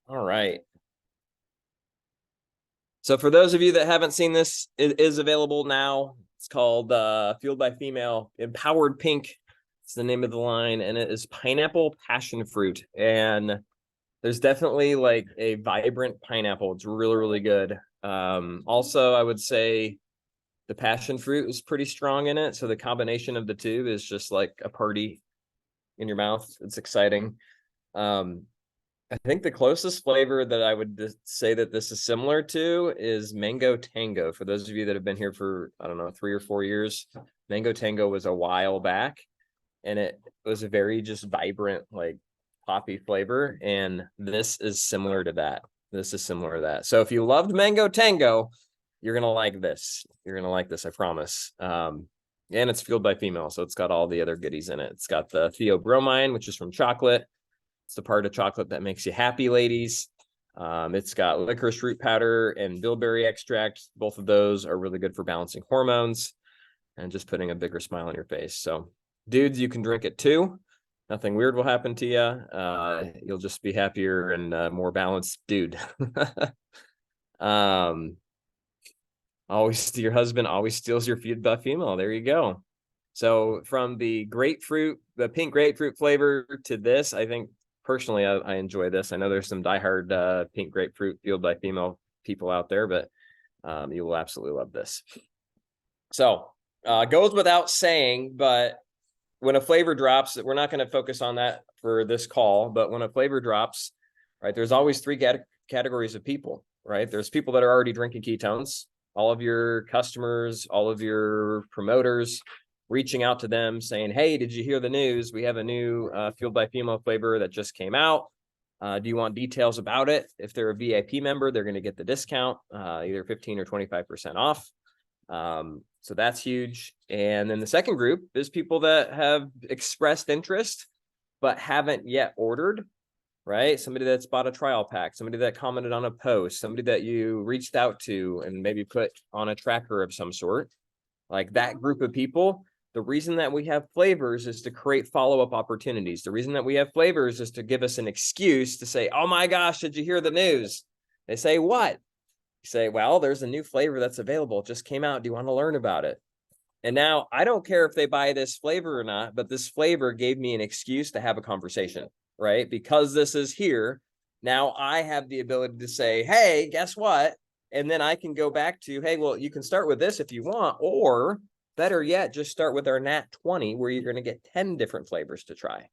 All right. So for those of you that haven't seen this, it is available now. It's called Fueled by Female Empowered Pink. It's the name of the line, and it is pineapple passion fruit. And there's definitely like a vibrant pineapple. It's really, really good. Also, I would say the passion fruit is pretty strong in it. So the combination of the two is just like a party in your mouth. It's exciting. I think the closest flavor that I would say that this is similar to is Mango Tango. For those of you that have been here for, I don't know, 3 or 4 years, Mango Tango was a while back, and it was a very just vibrant, like poppy flavor. And this is similar to that. This is similar to that. So if you loved Mango Tango, you're going to like this. You're going to like this, I promise. And it's fueled by female, so it's got all the other goodies in it. It's got the theobromine, which is from chocolate. It's the part of chocolate that makes you happy, ladies. It's got licorice root powder and bilberry extract. Both of those are really good for balancing hormones and just putting a bigger smile on your face. So, dudes, you can drink it too. Nothing weird will happen to you. You'll just be happier and more balanced dude. Always, your husband always steals your feed by female. There you go. So from the grapefruit, the pink grapefruit flavor to this, I think personally, I enjoy this. I know there's some diehard pink grapefruit fueled by female people out there, but you will absolutely love this. So goes without saying, but when a flavor drops, we're not going to focus on that for this call, but when a flavor drops, right, there's always three categories of people, right? There's people that are already drinking ketones, all of your customers, all of your promoters, reaching out to them saying, hey, did you hear the news? We have a new fueled by female flavor that just came out. Do you want details about it? If they're a VIP member, they're going to get the discount, either 15 or 25% off. So that's huge. And then the second group is people that have expressed interest, but haven't yet ordered, right? Somebody that's bought a trial pack, somebody that commented on a post, somebody that you reached out to and maybe put on a tracker of some sort. Like that group of people, the reason that we have flavors is to create follow-up opportunities. The reason that we have flavors is to give us an excuse to say, oh my gosh, did you hear the news? They say, what? You say, well, there's a new flavor that's available. It just came out. Do you want to learn about it? And now I don't care if they buy this flavor or not, but this flavor gave me an excuse to have a conversation, right? Because this is here. Now I have the ability to say, hey, guess what? And then I can go back to, hey, well, you can start with this if you want, or better yet, just start with our Nat 20, where you're going to get 10 different flavors to try.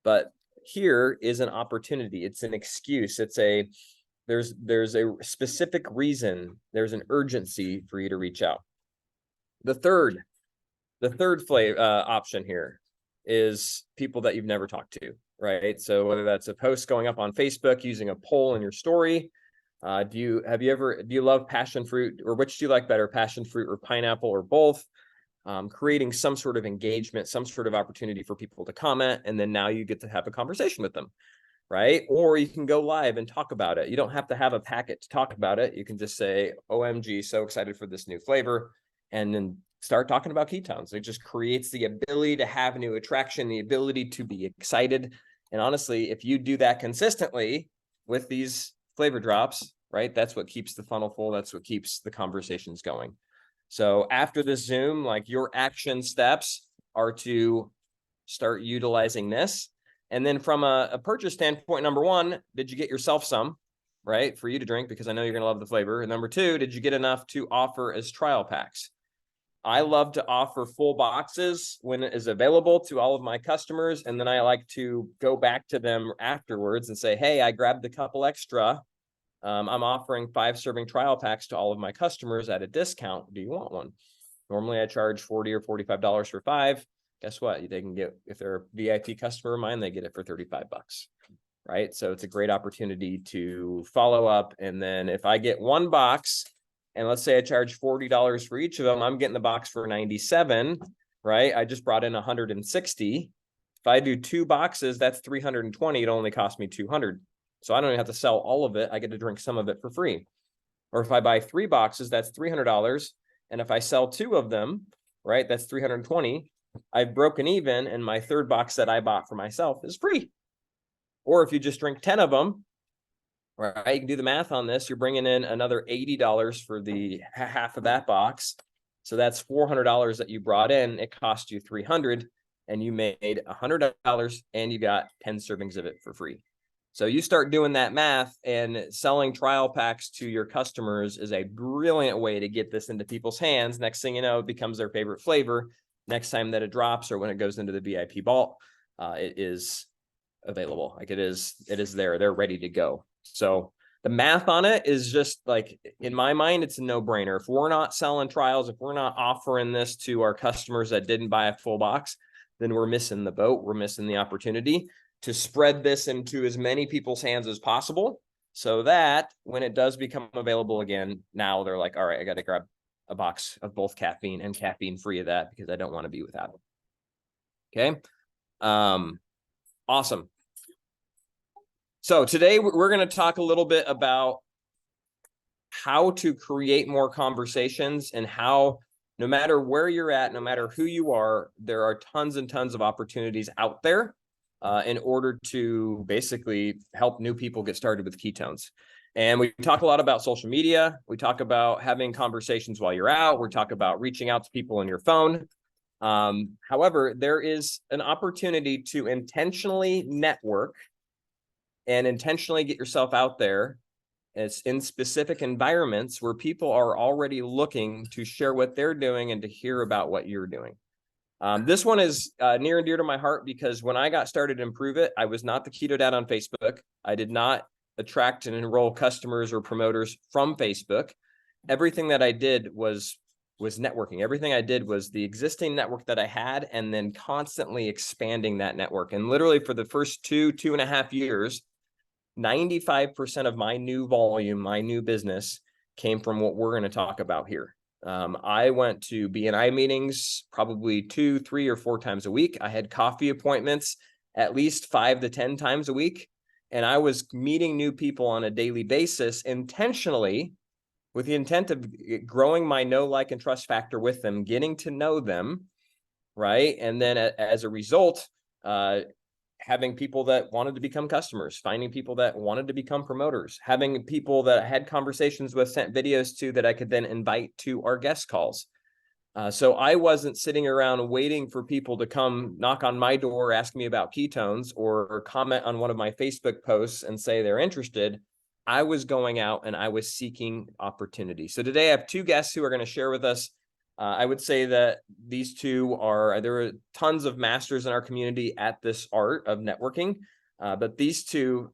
But here is an opportunity. It's an excuse. There's a specific reason. There's an urgency for you to reach out. The third flavor option here is people that you've never talked to, right? So whether that's a post going up on Facebook using a poll in your story, do you love passion fruit, or which do you like better, passion fruit or pineapple, or both? Creating some sort of engagement, some sort of opportunity for people to comment, and then now you get to have a conversation with them, right? Or you can go live and talk about it. You don't have to have a packet to talk about it. You can just say, OMG, so excited for this new flavor, and then start talking about ketones. It just creates the ability to have new attraction, the ability to be excited. And honestly, if you do that consistently with these flavor drops, right, that's what keeps the funnel full. That's what keeps the conversations going. So after this Zoom, like, your action steps are to start utilizing this. And then from a purchase standpoint, number one, did you get yourself some, right, for you to drink? Because I know you're going to love the flavor. And number two, did you get enough to offer as trial packs? I love to offer full boxes when it is available to all of my customers. And then I like to go back to them afterwards and say, hey, I grabbed a couple extra. I'm offering 5-serving trial packs to all of my customers at a discount. Do you want one? Normally I charge $40 or $45 for 5. Guess what? They can get, if they're a VIP customer of mine, they get it for $35, right? So it's a great opportunity to follow up. And then if I get one box, and let's say I charge $40 for each of them, I'm getting the box for $97, right? I just brought in $160. If I do 2 boxes, that's $320. It only cost me $200. So I don't even have to sell all of it. I get to drink some of it for free. Or if I buy 3 boxes, that's $300. And if I sell 2 of them, right, that's $320. I've broken even, and my 3rd box that I bought for myself is free. Or if you just drink 10 of them, right? You can do the math on this. You're bringing in another $80 for the half of that box. So that's $400 that you brought in. It cost you $300, and you made $100, and you got 10 servings of it for free. So you start doing that math, and selling trial packs to your customers is a brilliant way to get this into people's hands. Next thing you know, it becomes their favorite flavor. Next time that it drops or when it goes into the VIP vault, it is available. Like it is there. They're ready to go. So the math on it is just like, in my mind, it's a no-brainer. If we're not selling trials, if we're not offering this to our customers that didn't buy a full box, then we're missing the boat. We're missing the opportunity to spread this into as many people's hands as possible, so that when it does become available again, now they're like, all right, I got to grab a box of both caffeine and caffeine free of that because I don't want to be without it. Okay. Awesome. So today we're going to talk a little bit about how to create more conversations, and how, no matter where you're at, no matter who you are, there are tons and tons of opportunities out there in order to basically help new people get started with ketones. And we talk a lot about social media. We talk about having conversations while you're out. We talk about reaching out to people on your phone. However, there is an opportunity to intentionally network and intentionally get yourself out there. It's in specific environments where people are already looking to share what they're doing and to hear about what you're doing. This one is near and dear to my heart, because when I got started to Improve It, I was not the keto dad on Facebook. I did not attract and enroll customers or promoters from Facebook. Everything that I did was networking. Everything I did was the existing network that I had, and then constantly expanding that network. And literally for the first 2.5 years, 95% of my new volume, my new business, came from what we're going to talk about here. I went to BNI meetings probably 2, 3, or 4 times a week. I had coffee appointments at least 5 to 10 times a week. And I was meeting new people on a daily basis intentionally, with the intent of growing my know, like, and trust factor with them, getting to know them, right? And then as a result, having people that wanted to become customers, finding people that wanted to become promoters, having people that I had conversations with, sent videos to, that I could then invite to our guest calls. So I wasn't sitting around waiting for people to come knock on my door, ask me about ketones, or comment on one of my Facebook posts and say they're interested. I was going out and I was seeking opportunity. So today I have 2 guests who are going to share with us. I would say that these 2 there are tons of masters in our community at this art of networking, but these 2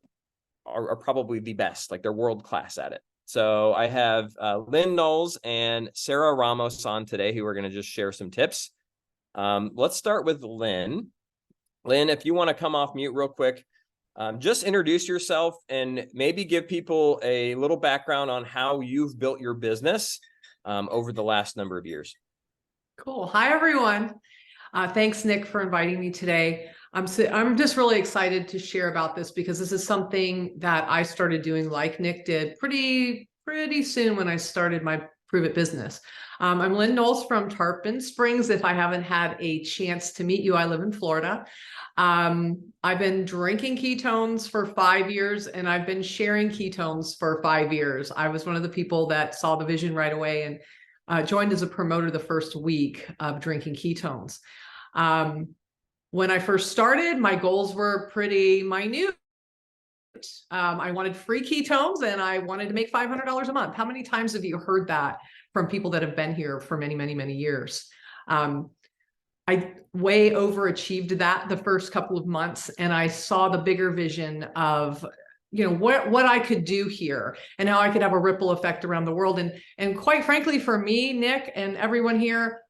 are probably the best. Like, they're world-class at it. So I have Lynn Knowles and Sarah Ramos on today, who are going to just share some tips. Let's start with Lynn. Lynn, if you want to come off mute real quick, just introduce yourself and maybe give people a little background on how you've built your business over the last number of years. Cool. Hi, everyone. Thanks, Nick, for inviting me today. I'm just really excited to share about this, because this is something that I started doing, like Nick did, pretty soon when I started my Prove It business. I'm Lynn Knowles from Tarpon Springs. If I haven't had a chance to meet you, I live in Florida. I've been drinking ketones for 5 years, and I've been sharing ketones for 5 years. I was one of the people that saw the vision right away and joined as a promoter the first week of drinking ketones. When I first started, my goals were pretty minute. I wanted free ketones, and I wanted to make $500 a month. How many times have you heard that from people that have been here for many, many, many years? I way overachieved that the first couple of months, and I saw the bigger vision of, what I could do here, and how I could have a ripple effect around the world. And quite frankly, for me, Nick, and everyone here,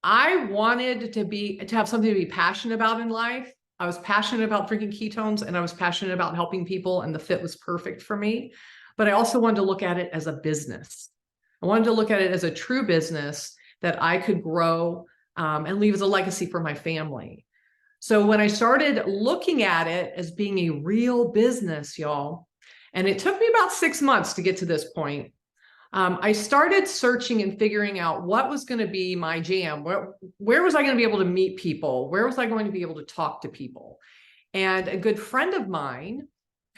I wanted to have something to be passionate about in life. I was passionate about drinking ketones, and I was passionate about helping people, and the fit was perfect for me. But I also wanted to look at it as a business. I wanted to look at it as a true business that I could grow and leave as a legacy for my family. So when I started looking at it as being a real business, y'all, and it took me about 6 months to get to this point, I started searching and figuring out what was going to be my jam. Where was I going to be able to meet people? Where was I going to be able to talk to people? And a good friend of mine,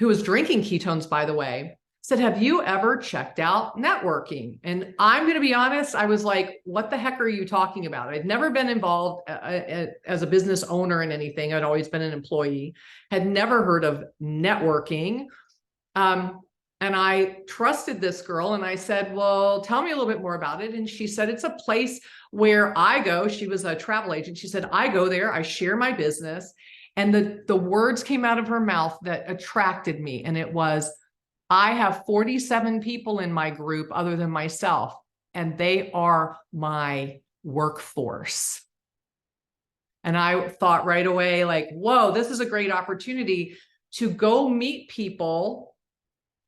who was drinking ketones, by the way, said, have you ever checked out networking? And I'm going to be honest, I was like, what the heck are you talking about? I'd never been involved as a business owner in anything. I'd always been an employee, had never heard of networking. And I trusted this girl and I said, well, tell me a little bit more about it. And she said, it's a place where I go. She was a travel agent. She said, I go there, I share my business. And the words came out of her mouth that attracted me. And it was, I have 47 people in my group other than myself, and they are my workforce. And I thought right away, like, whoa, this is a great opportunity to go meet people,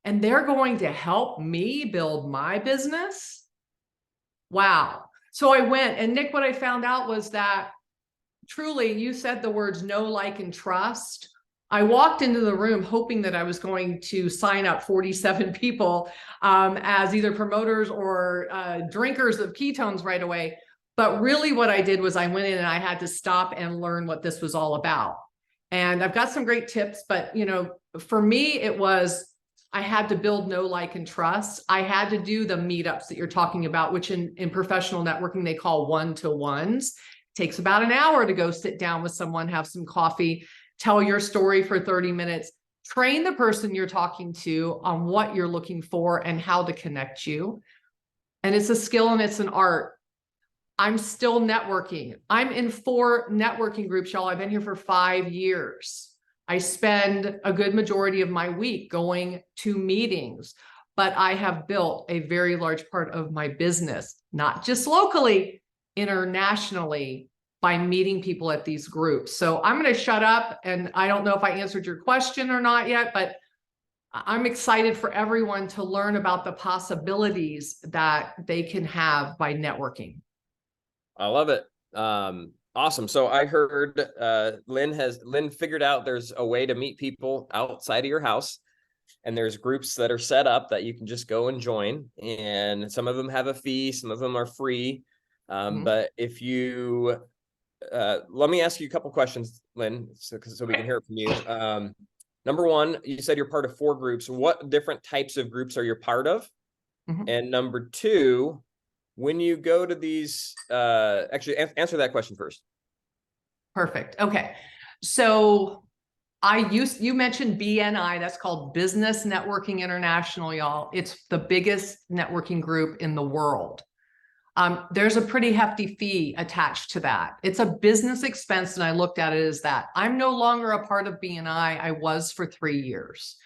and they're going to help me build my business. Wow. So I went, and Nick, what I found out was that truly, you said the words know, like, and trust. I walked into the room hoping that I was going to sign up 47 people as either promoters or drinkers of ketones right away. But really what I did was I went in and I had to stop and learn what this was all about. And I've got some great tips, but you know, for me, it was, I had to build know, like, and trust. I had to do the meetups that you're talking about, which in professional networking, they call one-to-ones. It takes about an hour to go sit down with someone, have some coffee, tell your story for 30 minutes, train the person you're talking to on what you're looking for and how to connect you. And it's a skill and it's an art. I'm still networking. I'm in 4 networking groups, y'all. I've been here for 5 years. I spend a good majority of my week going to meetings, but I have built a very large part of my business, not just locally, internationally, by meeting people at these groups. So I'm going to shut up, and I don't know if I answered your question or not yet, but I'm excited for everyone to learn about the possibilities that they can have by networking. I love it. Awesome. So I heard Lynn figured out there's a way to meet people outside of your house, and there's groups that are set up that you can just go and join. And some of them have a fee, some of them are free. But if you let me ask you a couple questions, Lynn, so we can hear it from you. Number one, you said you're part of 4 groups. What different types of groups are you part of? And number 2, when you go to these, actually answer that question first. Perfect. Okay. So you mentioned BNI, that's called Business Networking International, y'all. It's the biggest networking group in the world. There's a pretty hefty fee attached to that. It's a business expense, and I looked at it as that. I'm no longer a part of BNI. I was for 3 years.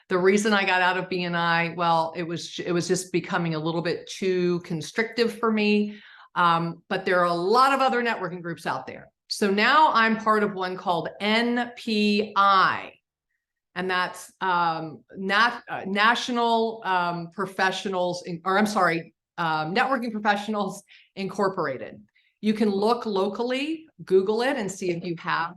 The reason I got out of BNI, well, it was just becoming a little bit too constrictive for me. But there are a lot of other networking groups out there. So now I'm part of one called NPI, and that's National Professionals, Networking Professionals Incorporated. You can look locally, Google it, and see if you have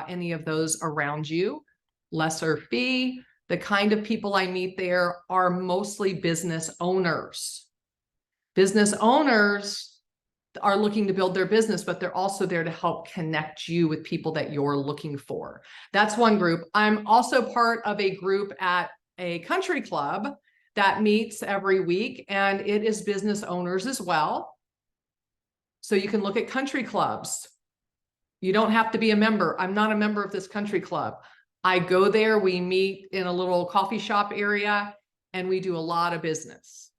any of those around you. Lesser fee. The kind of people I meet there are mostly business owners. Business owners are looking to build their business, but they're also there to help connect you with people that you're looking for. That's one group. I'm also part of a group at a country club that meets every week, and it is business owners as well. So you can look at country clubs. You don't have to be a member. I'm not a member of this country club. I go there, we meet in a little coffee shop area, and we do a lot of business.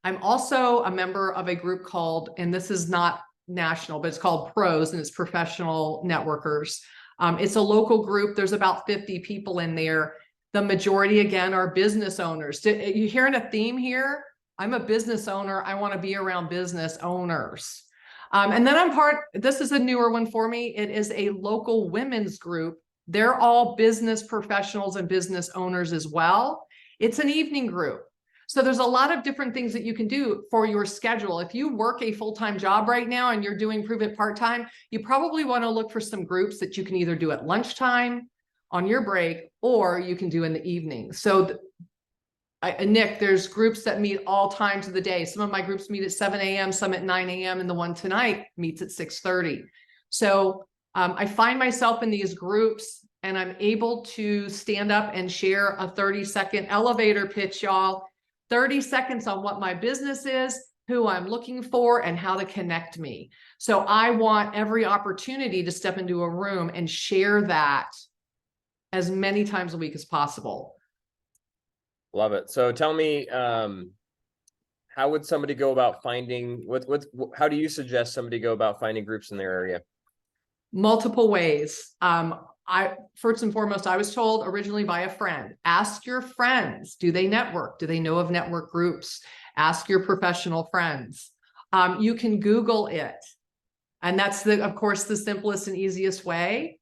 I'm also a member of a group called, and this is not national, but it's called PROS, and it's Professional Networkers. It's a local group. There's about 50 people in there. The majority, again, are business owners. You hearing a theme here? I'm a business owner. I want to be around business owners. And then this is a newer one for me. It is a local women's group. They're all business professionals and business owners as well. It's an evening group. So there's a lot of different things that you can do for your schedule. If you work a full-time job right now and you're doing Prove It part-time, you probably want to look for some groups that you can either do at lunchtime, on your break, or you can do in the evening. So Nick, there's groups that meet all times of the day. Some of my groups meet at 7 a.m., some at 9 a.m., and the one tonight meets at 6:30. So I find myself in these groups and I'm able to stand up and share a 30-second elevator pitch, y'all. 30 seconds on what my business is, who I'm looking for, and how to connect me. So I want every opportunity to step into a room and share that as many times a week as possible. Love it. So tell me, how would somebody go about finding how do you suggest somebody go about finding groups in their area? Multiple ways. First and foremost, I was told originally by a friend, ask your friends, do they network? Do they know of network groups? Ask your professional friends. You can Google it. And that's of course, the simplest and easiest way.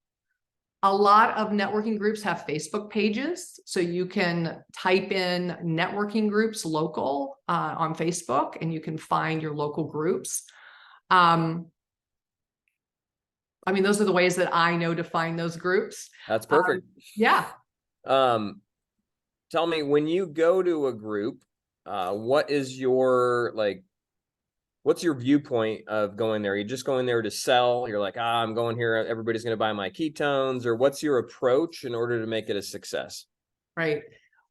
A lot of networking groups have Facebook pages, so you can type in networking groups local on Facebook, and you can find your local groups. I mean, those are the ways that I know to find those groups. That's perfect. Yeah. Tell me, when you go to a group, what is your what's your viewpoint of going there? Are you just going there to sell? You're like, I'm going here, everybody's going to buy my ketones, or what's your approach in order to make it a success? Right.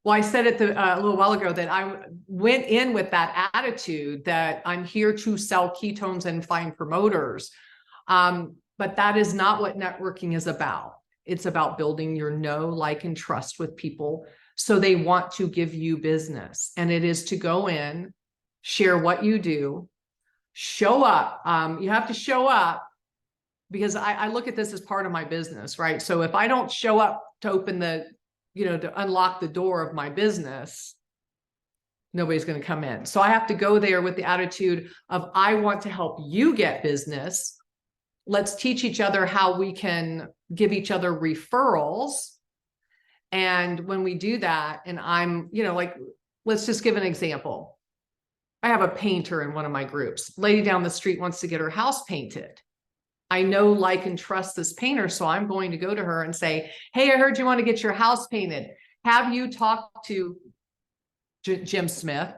Well, I said it a little while ago that I went in with that attitude that I'm here to sell ketones and find promoters. But that is not what networking is about. It's about building your know, like, and trust with people so they want to give you business. And it is to go in, share what you do, show up. You have to show up, because I look at this as part of my business, right? So if I don't show up to open to unlock the door of my business, nobody's going to come in. So I have to go there with the attitude of, I want to help you get business. Let's teach each other how we can give each other referrals. And when we do that, and I'm, let's just give an example. I have a painter in one of my groups. Lady down the street wants to get her house painted. I know, like, and trust this painter. So I'm going to go to her and say, hey, I heard you want to get your house painted. Have you talked to Jim Smith?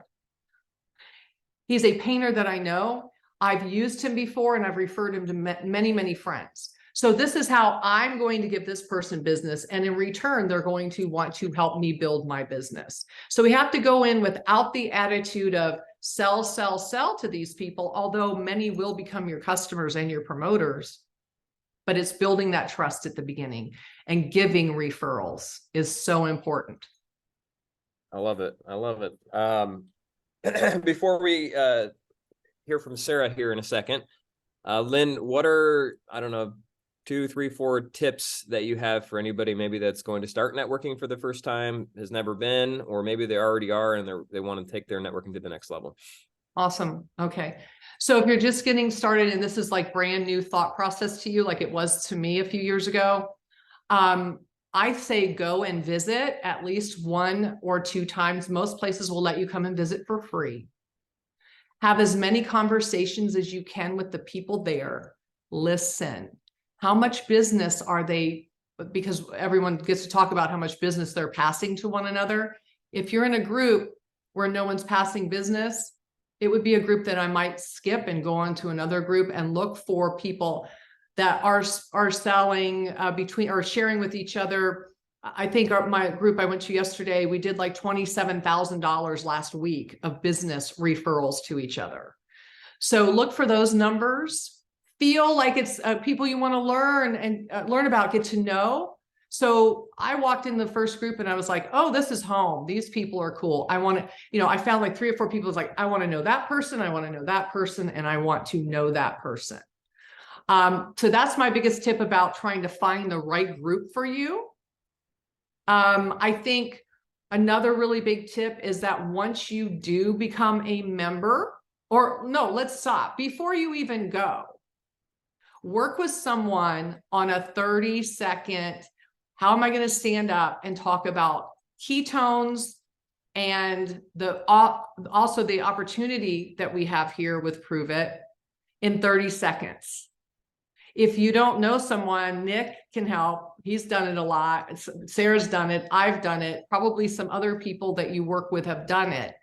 He's a painter that I know. I've used him before, and I've referred him to many, many friends. So this is how I'm going to give this person business. And in return, they're going to want to help me build my business. So we have to go in without the attitude of sell, sell, sell to these people, although many will become your customers and your promoters. But it's building that trust at the beginning, and giving referrals is so important. I love it. I love it. Before we hear from Sarah here in a second, Lynn, what are, I don't know, 2, 3, 4 tips that you have for anybody maybe that's going to start networking for the first time, has never been, or maybe they already are and they want to take their networking to the next level? Awesome. Okay. So if you're just getting started and this is like brand new thought process to you, like it was to me a few years ago, I say go and visit at least 1 or 2 times. Most places will let you come and visit for free. Have as many conversations as you can with the people there. Listen. How much business are they? Because everyone gets to talk about how much business they're passing to one another. If you're in a group where no one's passing business, it would be a group that I might skip and go on to another group and look for people that are selling between or sharing with each other. I think my group I went to yesterday, we did like $27,000 last week of business referrals to each other. So look for those numbers. Feel like it's people you want to learn and learn about, get to know. So I walked in the first group and I was like, oh, this is home. These people are cool. I want to, I found like 3 or 4 people. I was like, I want to know that person. I want to know that person. And I want to know that person. So that's my biggest tip about trying to find the right group for you. I think another really big tip is that once you do become a member, or no, let's stop. Before you even go, work with someone on a 30-second, how am I going to stand up and talk about ketones and also the opportunity that we have here with Prove It in 30 seconds. If you don't know someone, Nick can help. He's done it a lot. Sarah's done it. I've done it. Probably some other people that you work with have done it.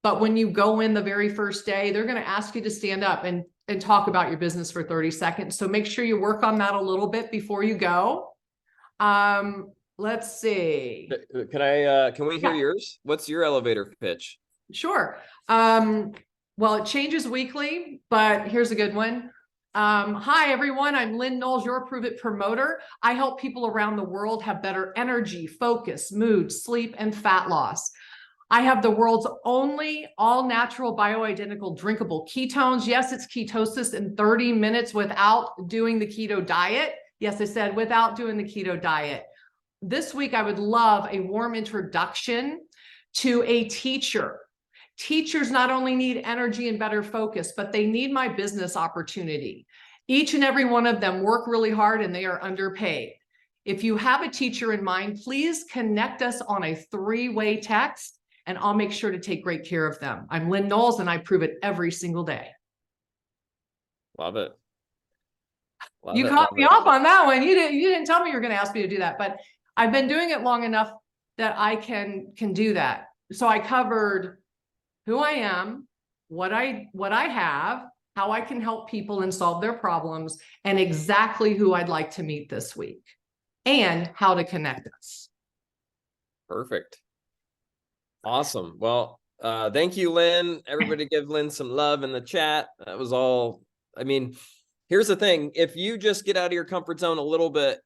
But when you go in the very first day, they're going to ask you to stand up and talk about your business for 30 seconds. So make sure you work on that a little bit before you go. Let's see. Can we hear Yeah. yours? What's your elevator pitch? Sure. Well, it changes weekly, but here's a good one. Hi, everyone. I'm Lynn Knowles, your Prove It promoter. I help people around the world have better energy, focus, mood, sleep, and fat loss. I have the world's only all-natural bioidentical drinkable ketones. Yes, it's ketosis in 30 minutes without doing the keto diet. Yes, I said without doing the keto diet. This week, I would love a warm introduction to a teacher. Teachers not only need energy and better focus, but they need my business opportunity. Each and every one of them work really hard and they are underpaid. If you have a teacher in mind, please connect us on a 3-way text and I'll make sure to take great care of them. I'm Lynn Knowles and I prove it every single day. Love it. You caught me off on that one. You didn't tell me you were going to ask me to do that, but I've been doing it long enough that I can do that. So I covered who I am, what I have, how I can help people and solve their problems, and exactly who I'd like to meet this week, and how to connect us. Perfect. Awesome. Well, thank you, Lynn. Everybody give Lynn some love in the chat. That was all. I mean, here's the thing. If you just get out of your comfort zone a little bit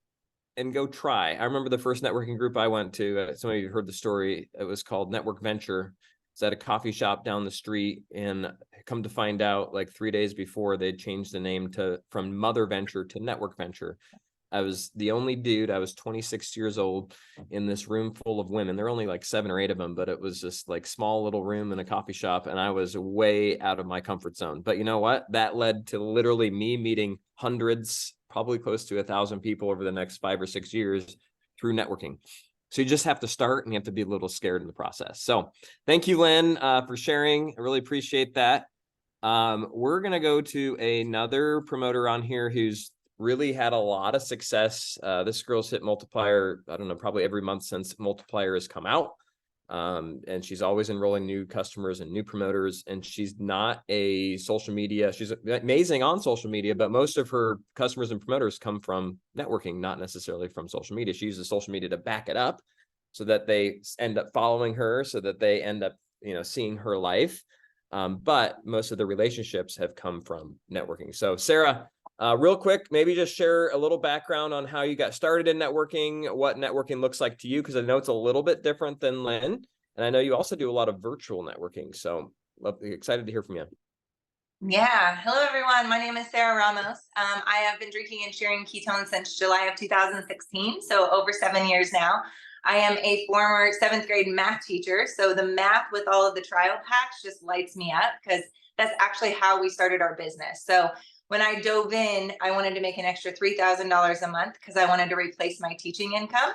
and go try. I remember the first networking group I went to, some of you heard the story. It was called Network Venture. It's at a coffee shop down the street, and come to find out, like 3 days before, they'd changed the name from Mother Venture to Network Venture. I was the only dude. I was 26 years old in this room full of women. There were only like 7 or 8 of them, but it was just like small little room in a coffee shop. And I was way out of my comfort zone. But you know what? That led to literally me meeting hundreds, probably close to 1,000 people over the next 5 or 6 years through networking. So you just have to start and you have to be a little scared in the process. So thank you, Lynn, for sharing. I really appreciate that. We're going to go to another promoter on here who's really had a lot of success. This girl's hit multiplier, I don't know, probably every month since multiplier has come out. And she's always enrolling new customers and new promoters. And she's not a social media. She's amazing on social media, but most of her customers and promoters come from networking, not necessarily from social media. She uses social media to back it up so that they end up following her, so that they end up, seeing her life. But most of the relationships have come from networking. So Sarah, real quick, maybe just share a little background on how you got started in networking, what networking looks like to you, because I know it's a little bit different than Lynn. And I know you also do a lot of virtual networking. So excited to hear from you. Yeah. Hello, everyone. My name is Sarah Ramos. I have been drinking and sharing ketones since July of 2016, so over 7 years now. I am a former 7th grade math teacher, so the math with all of the trial packs just lights me up, because that's actually how we started our business. So when I dove in, I wanted to make an extra $3,000 a month because I wanted to replace my teaching income.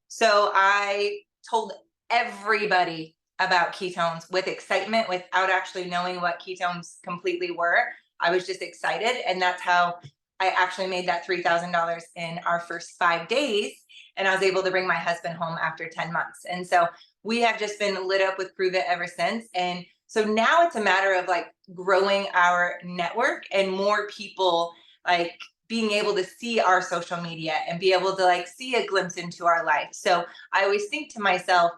So I told everybody about ketones with excitement without actually knowing what ketones completely were. I was just excited. And that's how I actually made that $3,000 in our first 5 days. And I was able to bring my husband home after 10 months. And so we have just been lit up with Prove It ever since. And so now it's a matter of like growing our network and more people like being able to see our social media and be able to like see a glimpse into our life. So I always think to myself,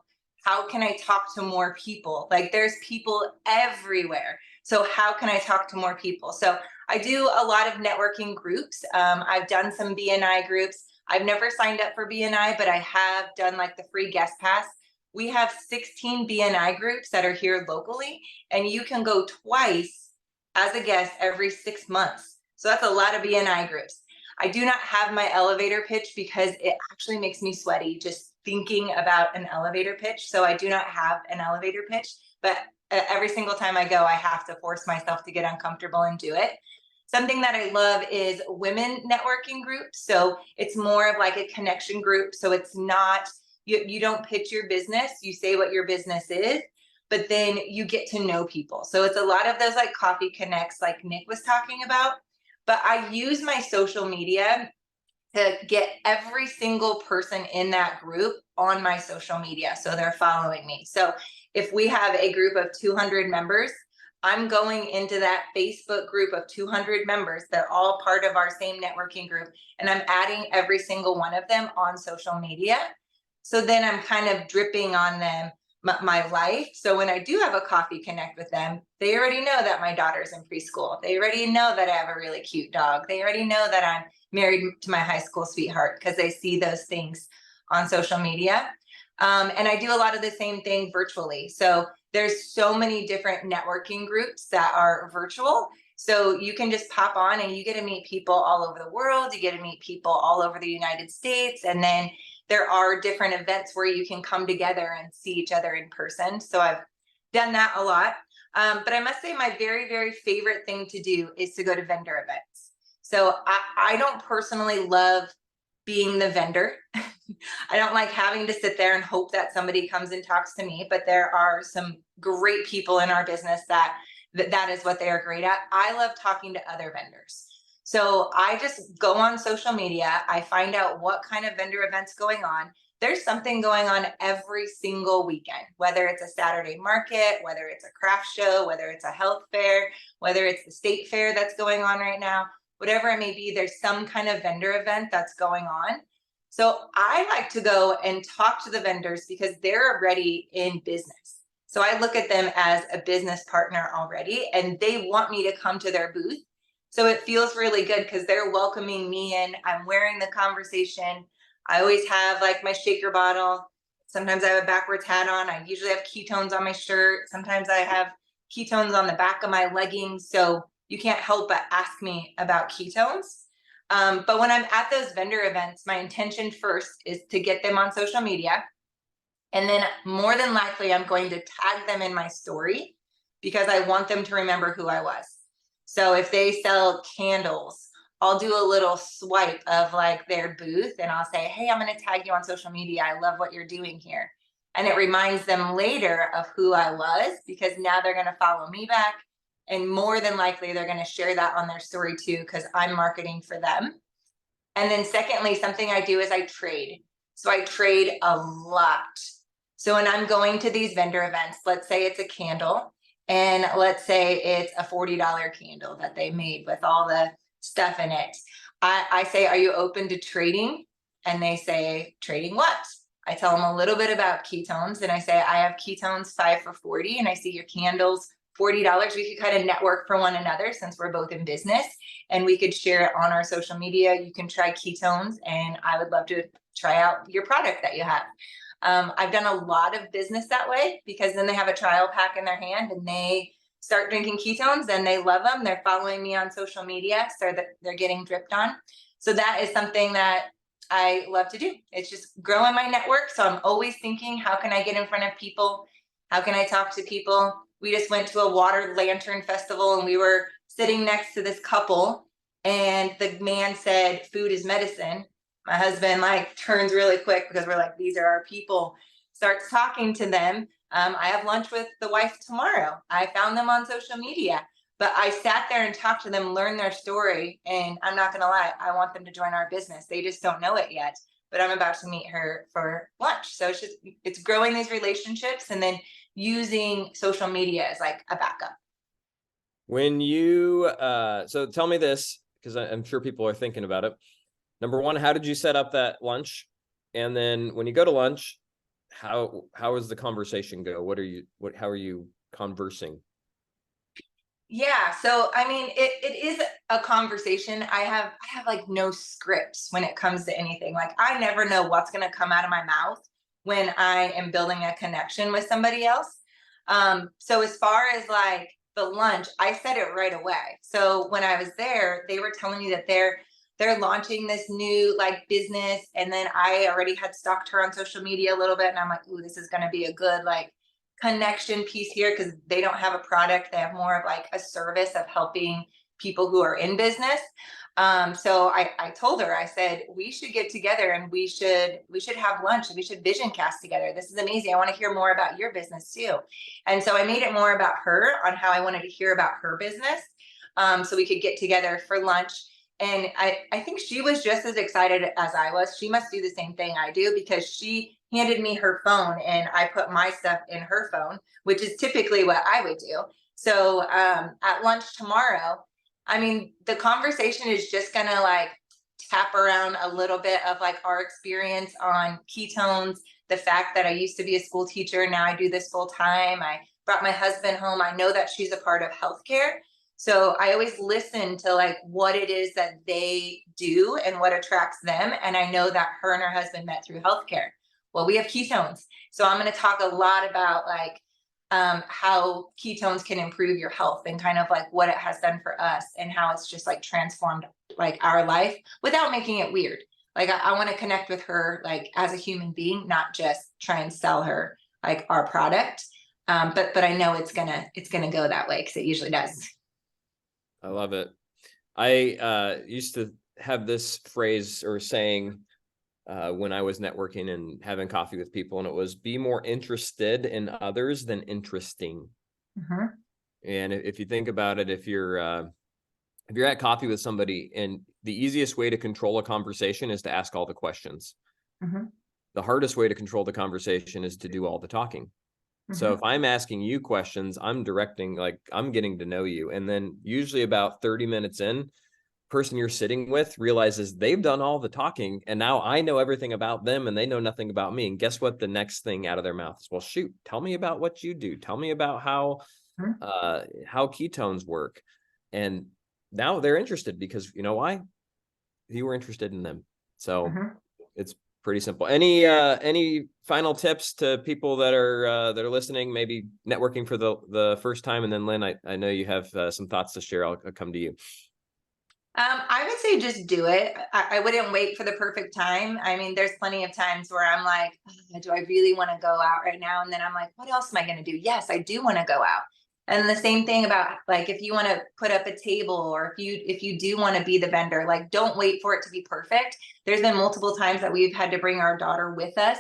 how can I talk to more people? Like there's people everywhere. So how can I talk to more people? So I do a lot of networking groups. I've done some BNI groups. I've never signed up for BNI, but I have done like the free guest pass. We have 16 BNI groups that are here locally, and you can go twice as a guest every 6 months. So that's a lot of BNI groups. I do not have my elevator pitch because it actually makes me sweaty just thinking about an elevator pitch. So I do not have an elevator pitch, but every single time I go, I have to force myself to get uncomfortable and do it. Something that I love is women networking groups. So it's more of like a connection group. So it's not, you don't pitch your business, you say what your business is, but then you get to know people. So it's a lot of those like coffee connects like Nick was talking about, but I use my social media to get every single person in that group on my social media. So they're following me. So if we have a group of 200 members, I'm going into that Facebook group of 200 members. They're all part of our same networking group. And I'm adding every single one of them on social media. So then I'm kind of dripping on them my life. So when I do have a coffee connect with them, they already know that my daughter's in preschool. They already know that I have a really cute dog. They already know that I'm married to my high school sweetheart because they see those things on social media. And I do a lot of the same thing virtually. So there's so many different networking groups that are virtual. So you can just pop on and you get to meet people all over the world. You get to meet people all over the United States. And then there are different events where you can come together and see each other in person. So I've done that a lot. But I must say my very, very favorite thing to do is to go to vendor events. So I don't personally love being the vendor. I don't like having to sit there and hope that somebody comes and talks to me, but there are some great people in our business that is what they are great at. I love talking to other vendors. So I just go on social media. I find out what kind of vendor events going on. There's something going on every single weekend, whether it's a Saturday market, whether it's a craft show, whether it's a health fair, whether it's the state fair that's going on right now, whatever it may be, there's some kind of vendor event that's going on. So I like to go and talk to the vendors because they're already in business. So I look at them as a business partner already, and they want me to come to their booth. So it feels really good because they're welcoming me in. I'm wearing the conversation. I always have like my shaker bottle. Sometimes I have a backwards hat on. I usually have ketones on my shirt. Sometimes I have ketones on the back of my leggings. So you can't help but ask me about ketones. But when I'm at those vendor events, my intention first is to get them on social media. And then more than likely, I'm going to tag them in my story because I want them to remember who I was. So if they sell candles, I'll do a little swipe of like their booth and I'll say, hey, I'm going to tag you on social media. I love what you're doing here. And it reminds them later of who I was because now they're going to follow me back. And more than likely, they're going to share that on their story too, because I'm marketing for them. And then secondly, something I do is I trade. So I trade a lot. So when I'm going to these vendor events, let's say it's a candle, and let's say it's a $40 candle that they made with all the stuff in it. I say, are you open to trading? And they say, trading what? I tell them a little bit about ketones, and I say, I have ketones 5 for $40, and I see your candles $40. We could kind of network for one another since we're both in business, and we could share it on our social media. You can try ketones, and I would love to try out your product that you have. I've done a lot of business that way because then they have a trial pack in their hand and they start drinking ketones and they love them. They're following me on social media, so that they're getting dripped on. So that is something that I love to do. It's just growing my network. So I'm always thinking, how can I get in front of people? How can I talk to people? We just went to a water lantern festival and we were sitting next to this couple and the man said, food is medicine. My husband like turns really quick because we're like, these are our people, starts talking to them. I have lunch with the wife tomorrow. I found them on social media, but I sat there and talked to them, learned their story. And I'm not going to lie, I want them to join our business. They just don't know it yet, but I'm about to meet her for lunch. So it's growing these relationships and then using social media as like a backup. When you, so tell me this, because I'm sure people are thinking about it. Number one, how did you set up that lunch? And then when you go to lunch, how does the conversation go? How are you conversing? Yeah, so I mean, it is a conversation. I have like no scripts when it comes to anything. Like I never know what's going to come out of my mouth when I am building a connection with somebody else. So as far as like the lunch, I said it right away. So when I was there, they were telling me that they're launching this new like business, and then I already had stalked her on social media a little bit, and I'm like, ooh, this is going to be a good like connection piece here because they don't have a product. They have more of like a service of helping people who are in business. So I told her, I said, we should get together and we should have lunch and we should vision cast together. This is amazing. I want to hear more about your business too. And so I made it more about her on how I wanted to hear about her business. So we could get together for lunch. And I think she was just as excited as I was. She must do the same thing I do because she handed me her phone and I put my stuff in her phone, which is typically what I would do. So at lunch tomorrow, I mean, the conversation is just gonna like tap around a little bit of like our experience on ketones, the fact that I used to be a school teacher, now I do this full time. I brought my husband home. I know that she's a part of healthcare. So I always listen to like what it is that they do and what attracts them. And I know that her and her husband met through healthcare. Well, we have ketones. So I'm going to talk a lot about like how ketones can improve your health and kind of like what it has done for us and how it's just like transformed like our life without making it weird. Like I want to connect with her like as a human being, not just try and sell her like our product. But I know it's gonna go that way because it usually does. I love it. I used to have this phrase or saying when I was networking and having coffee with people, and it was be more interested in others than interesting. Mm-hmm. And if you think about it, if you're at coffee with somebody, and the easiest way to control a conversation is to ask all the questions. Mm-hmm. The hardest way to control the conversation is to do all the talking. So if I'm asking you questions, I'm directing, like I'm getting to know you. And then usually about 30 minutes in, person you're sitting with realizes they've done all the talking, and now I know everything about them and they know nothing about me. And guess what? The next thing out of their mouth is, well, shoot, tell me about what you do. Tell me about how ketones work. And now they're interested because you know why? You were interested in them. So it's pretty simple. Any final tips to people that are listening, maybe networking for the first time? And then Lynn, I know you have some thoughts to share. I'll come to you. I would say just do it. I wouldn't wait for the perfect time. I mean, there's plenty of times where I'm like, oh, do I really want to go out right now? And then I'm like, what else am I going to do? Yes, I do want to go out. And the same thing about like, if you want to put up a table or if you do want to be the vendor, like don't wait for it to be perfect. There's been multiple times that we've had to bring our daughter with us,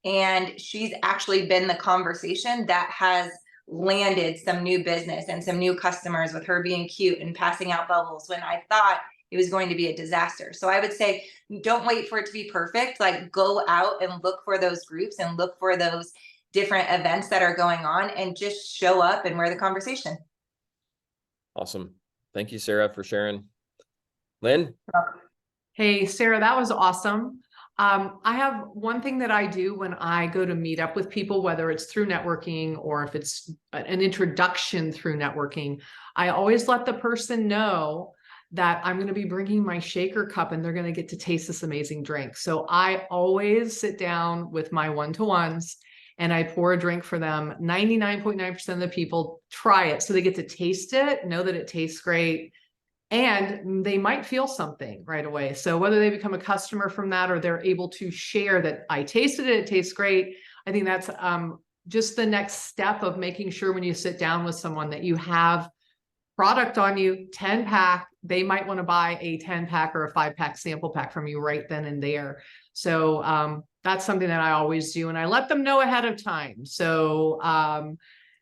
and she's actually been the conversation that has landed some new business and some new customers with her being cute and passing out bubbles when I thought it was going to be a disaster. So I would say, don't wait for it to be perfect. Like go out and look for those groups and look for those different events that are going on and just show up and wear the conversation. Awesome. Thank you, Sarah, for sharing. Lynn? Hey, Sarah, that was awesome. I have one thing that I do when I go to meet up with people, whether it's through networking or if it's an introduction through networking, I always let the person know that I'm going to be bringing my shaker cup and they're going to get to taste this amazing drink. So I always sit down with my one-to-ones and I pour a drink for them. 99.9% of the people try it. So they get to taste it, know that it tastes great, and they might feel something right away. So whether they become a customer from that or they're able to share that I tasted it, it tastes great. I think that's just the next step of making sure when you sit down with someone that you have product on you, 10 pack, they might want to buy a 10 pack or a 5-pack sample pack from you right then and there. So that's something that I always do. And I let them know ahead of time. So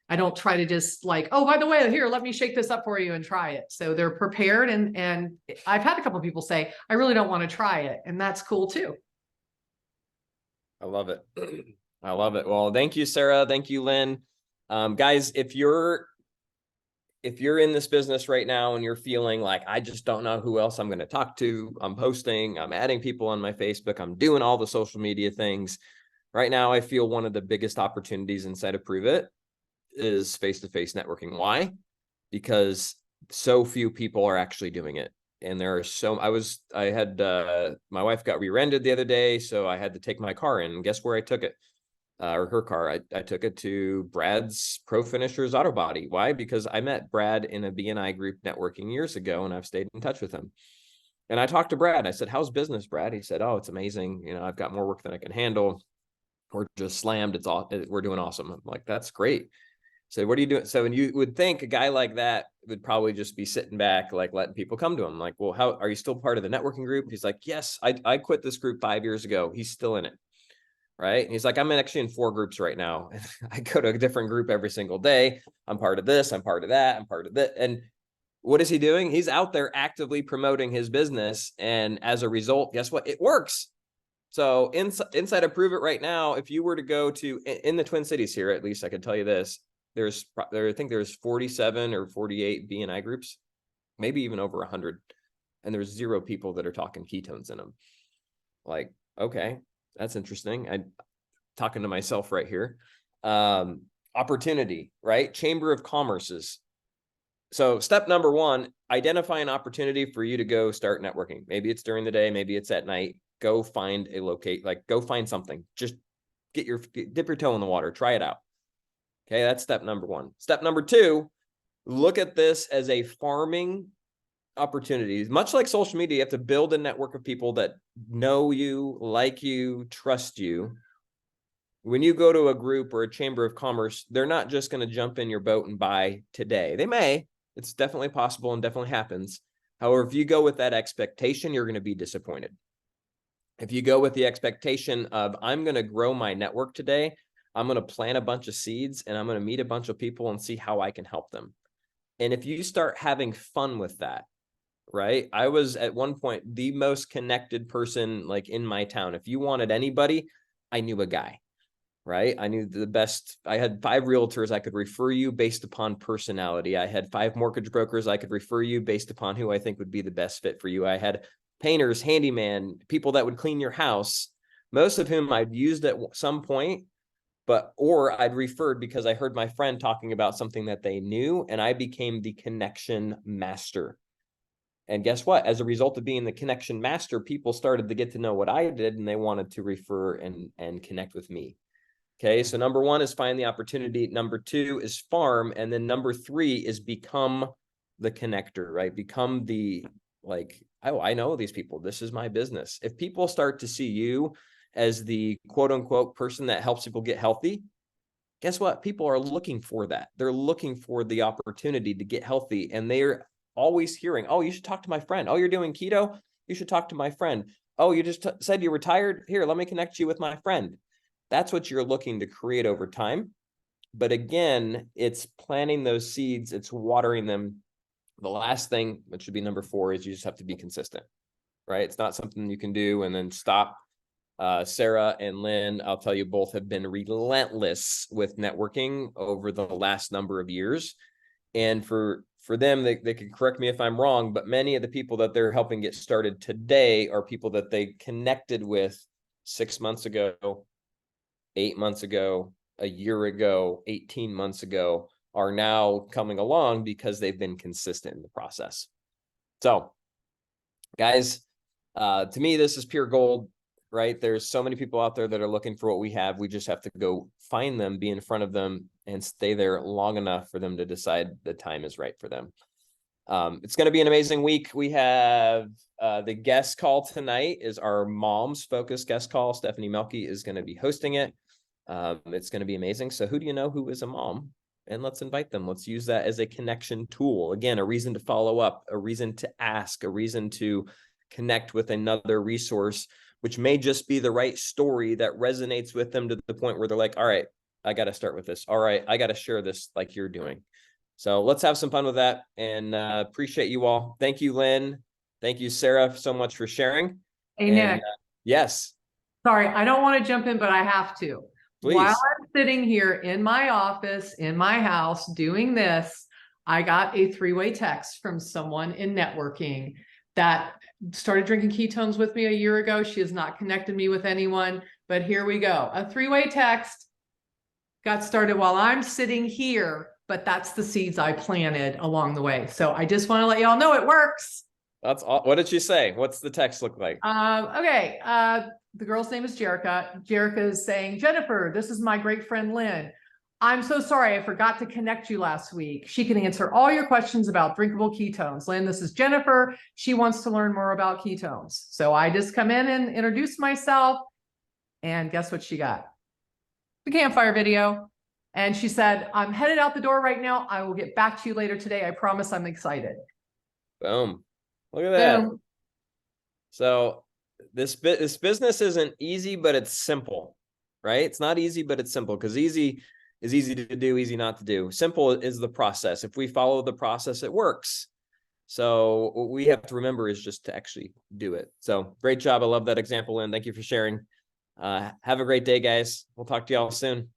I don't try to just like, oh, by the way, here, let me shake this up for you and try it. So they're prepared. And I've had a couple of people say, I really don't want to try it. And that's cool too. I love it. I love it. Well, thank you, Sarah. Thank you, Lynn. Guys, if you're in this business right now and you're feeling like, I just don't know who else I'm going to talk to, I'm posting, I'm adding people on my Facebook, I'm doing all the social media things. Right now, I feel one of the biggest opportunities inside of Prove It is face-to-face networking. Why? Because so few people are actually doing it. And there are I had my wife got rear-ended the other day, so I had to take my car in. And guess where I took it? Or her car. I took it to Brad's Pro Finishers Auto Body. Why? Because I met Brad in a BNI group networking years ago, and I've stayed in touch with him. And I talked to Brad. I said, how's business, Brad? He said, oh, it's amazing. You know, I've got more work than I can handle. We're just slammed. We're doing awesome. I'm like, that's great. So what are you doing? So, and you would think a guy like that would probably just be sitting back, like letting people come to him. Like, well, how are you still part of the networking group? He's like, yes, I quit this group 5 years ago. He's still in it. Right. And he's like, I'm actually in 4 groups right now. I go to a different group every single day. I'm part of this. I'm part of that. I'm part of that. And what is he doing? He's out there actively promoting his business. And as a result, guess what? It works. So inside of Prove It right now, if you were to go to in the Twin Cities here, at least I can tell you this, I think there's 47 or 48 BNI groups, maybe even over 100. And there's 0 people that are talking ketones in them. Like, okay, that's interesting. I'm talking to myself right here. Opportunity, right? Chamber of Commerce's. So step number 1, identify an opportunity for you to go start networking. Maybe it's during the day, maybe it's at night. Go find go find something. Just dip your toe in the water, try it out. Okay, that's step number 1. Step number 2, look at this as a farming opportunity. Much like social media, you have to build a network of people that know you, like you, trust you. When you go to a group or a chamber of commerce, they're not just going to jump in your boat and buy today. They may. It's definitely possible and definitely happens. However, if you go with that expectation, you're going to be disappointed. If you go with the expectation of, I'm going to grow my network today, I'm going to plant a bunch of seeds and I'm going to meet a bunch of people and see how I can help them. And if you start having fun with that, right? I was at one point the most connected person like in my town. If you wanted anybody, I knew a guy, right? I knew the best. I had 5 realtors I could refer you based upon personality. I had 5 mortgage brokers I could refer you based upon who I think would be the best fit for you. I had painters, handyman, people that would clean your house, most of whom I'd used at some point, or I'd referred because I heard my friend talking about something that they knew, and I became the connection master. And guess what? As a result of being the connection master, people started to get to know what I did, and they wanted to refer and connect with me. Okay, so number 1 is find the opportunity. Number 2 is farm. And then number 3 is become the connector, right? Become the, oh, I know these people. This is my business. If people start to see you as the quote unquote person that helps people get healthy, guess what? People are looking for that. They're looking for the opportunity to get healthy. And they're always hearing, oh, you should talk to my friend. Oh, you're doing keto? You should talk to my friend. Oh, you just said you retired? Here, let me connect you with my friend. That's what you're looking to create over time. But again, it's planting those seeds. It's watering them. The last thing, which should be number 4, is you just have to be consistent, right? It's not something you can do and then stop. Sarah and Lynn, I'll tell you, both have been relentless with networking over the last number of years. And for them, they could correct me if I'm wrong, but many of the people that they're helping get started today are people that they connected with 6 months ago, 8 months ago, a year ago, 18 months ago, are now coming along because they've been consistent in the process. So, guys, to me, this is pure gold, right? There's so many people out there that are looking for what we have. We just have to go find them, be in front of them, and stay there long enough for them to decide the time is right for them. It's going to be an amazing week. We have the guest call tonight is our mom's focus guest call. Stephanie Melky is going to be hosting it. It's going to be amazing. So who do you know who is a mom? And let's invite them. Let's use that as a connection tool. Again, a reason to follow up, a reason to ask, a reason to connect with another resource, which may just be the right story that resonates with them to the point where they're like, all right, I got to start with this. All right, I got to share this like you're doing. So let's have some fun with that, and appreciate you all. Thank you, Lynn. Thank you, Sarah, so much for sharing. Hey, Nick. Yes. Sorry, I don't want to jump in, but I have to. Please. While I'm sitting here in my office, in my house, doing this, I got a 3-way text from someone in networking that started drinking ketones with me a year ago. She has not connected me with anyone, but here we go. A 3-way text got started while I'm sitting here, but that's the seeds I planted along the way. So I just want to let y'all know it works. That's all. What did she say? What's the text look like? Okay. The girl's name is Jerica. Jerica is saying, Jennifer, this is my great friend, Lynn. I'm so sorry. I forgot to connect you last week. She can answer all your questions about drinkable ketones. Lynn, this is Jennifer. She wants to learn more about ketones. So I just come in and introduce myself, and guess what she got? The campfire video. And she said, I'm headed out the door right now. I will get back to you later today. I promise. I'm excited. Boom. Look at that. Boom. So this business isn't easy, but it's simple, right? It's not easy, but it's simple, because easy is easy to do, easy not to do. Simple is the process. If we follow the process, it works. So what we have to remember is just to actually do it. So great job. I love that example, and thank you for sharing. Have a great day, guys. We'll talk to y'all soon.